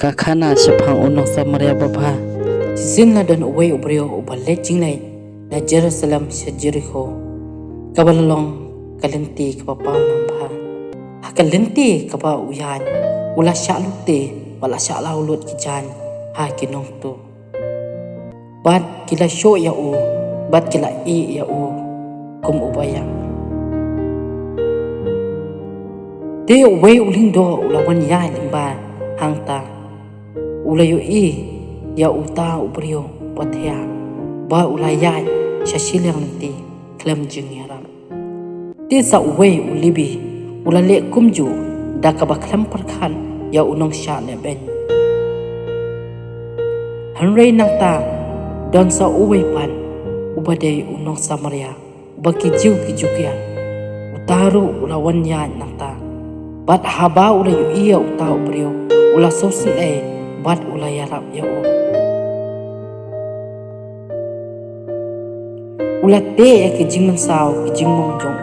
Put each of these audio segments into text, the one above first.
Kakana Shapang Unong Samaria Baba Zin dan Uway Ubrio Ubalet Jinglay na Jerusalem sa Jericho Kabalong Kalinti Kapapaw Namba Hakalinti Kapa Uyan Ula Shalute Wala Shalaulut Kijan Ha Kinong Tu Bad Kila Sho Ya U Bad Kila I Ya U Kum Ubayang De Uway Ulindo Ulawan Ya Limba Hangta Ulayo I ya uta ubrio pathya ba ulayai shashilyang nanti klem jingyaram ti sa uwe ulibi ulale kumju dakaba klem parkhan ya unong sha ne ben hanrei nangta don sa uwe pan ubade unong samaria baki jiu kijukya utaru ulawan ya nangta bat haba ulayo iya uta ubrio ula sosin bat ulayarap ya u ulate ke jingman saw ke jingmong jong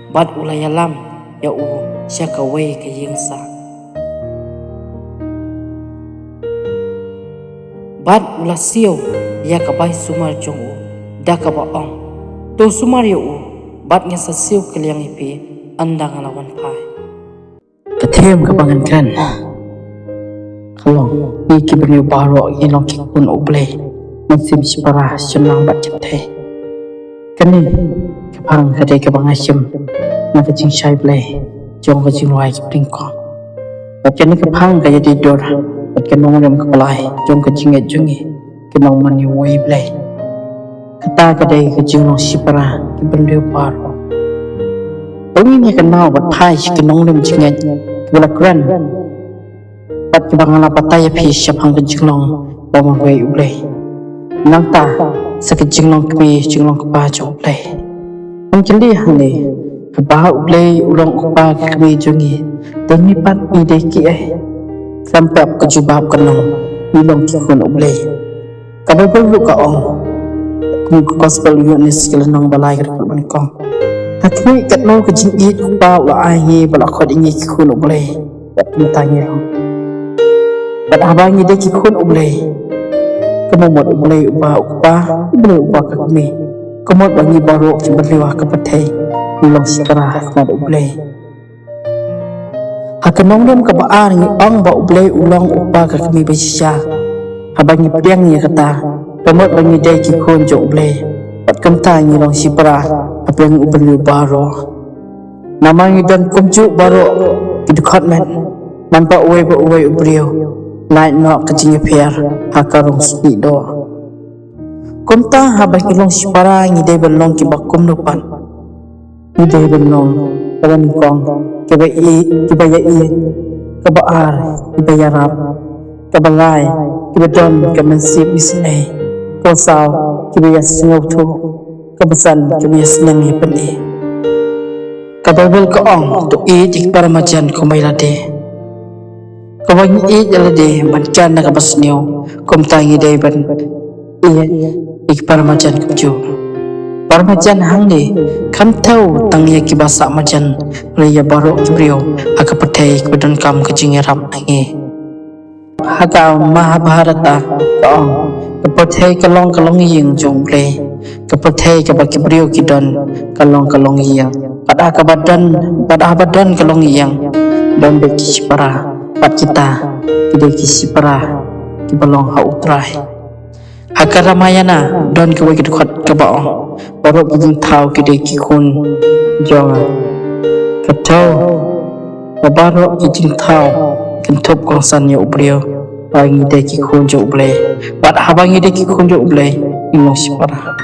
bad ulayalam ya u syakawe ke yingsa bad ulasio ya kabai sumar jong u dakaba ong to sumar ya u bad nya sasiu ke liang ipi andang lawan pai kethem kabangan kan kalau iki beri baro ilong kikun uble musim sipara senang bat cete kani kapang kadai kabang asyam na kajing syai ble jong kajing luai kipling ko bat kani kapang kaya tidur bat kanong ram kapalai jong kajing jungi kanong mani wai ble kata kadai kajing long sipara kiberi baro pengin ya kenal bat pai kanong ram jingat kibala kran pat kibangala pataya pi syapang kejinglong bawang wei uble nangta sakejinglong kmi jinglong kpa uble angkeli hane kba uble ulong kpa kmi jungi tani pat ide ki sampai kejubab kenong ilong kikun uble kababul ka ong kum gospel units kelenong balai kerban kong hakmi katno kejing it kpa wa ai balakot ingi kikun uble bat tanya bat abang ide kikun ublay kemomot ublay uba ublay uba kami kemot bangi baru ciberliwah kepetai ilong sikara kemot ublay hakanong dem kebaar ngi ong ba ublay ulang uba kami besya habangi piang nya kata kemot bangi ide kikun jo ublay bat kemta ngi long sipara apeng ublay baru nama ngi dan kumju baru kidukot men nampak uwe ba uwe ubriyo lain nok kecing piar hakarong spido konta habah ilong sipara ngide belong ki bakum depan ngide belong kawan kong keba ya i keba ar keba yarap keba lai keba don keba sip isne kosaw keba ya singotu keba san keba ya senang ya peni keba bel ko ong to i dik paramajan kumailade kawang i jalade bankan na kabasnyo kumtangi day ban ik paramajan kujo paramajan hangde kamtau tangya kibasa majan raya baro jubrio akapatay kbadan kam kajingiram angi haka mahabharata kaong kapatay kalong iyang jongple kapatay kabakibrio kidon kalong iyang padahabadan kalong iyang dan bekis para pat kita kide kisi para kibalong ha utrai hakaramayana don kewe kidukot kebaong baru kijing tau kide kikun jonga katau baru kijing tau kentup kongsan ya ubrio bangi de kikun jo uble pat habangi de kikun jo uble ingong sipara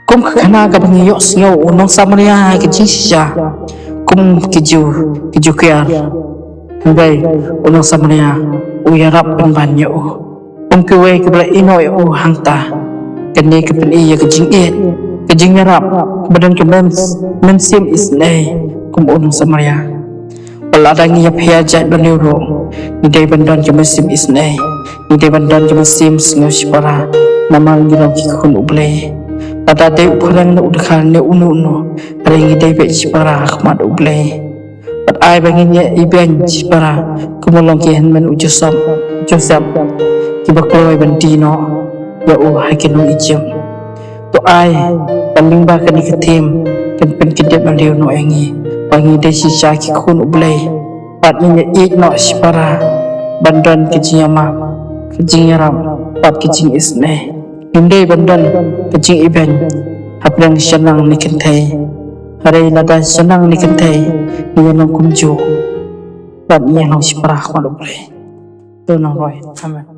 kum kana gabangi yok singo unong samaria kijing sija kum kiju kiar Hinggai unong samaria uyarap penbanyo kewe kebala ino ya hangta kene kepen iya kejing yarap badan ke mensim isne kum unong samaria wala adangi ya piyajat baniro nidai bandan ke mensim isne nidai bandan ke mensim singosh para namang gilong kikun uble tata de ukurang na udakal ne unu ada nidai bej para khmat uble ai banginnya ibeng para kumulong kian men ujusam kibakloi bandino ya hakinong ijam to ai paling ba kan iketim kan pen kedep aliu no engi bangi desi syaki kun ublay patnya no para bandan kejinyama kejinyaram pat kejing isne hindai bandan kejing ibeng haplang senang nikentai hari nada senang nikentai niyanong kumju pat niyanong para kun ublay to nang roy amen.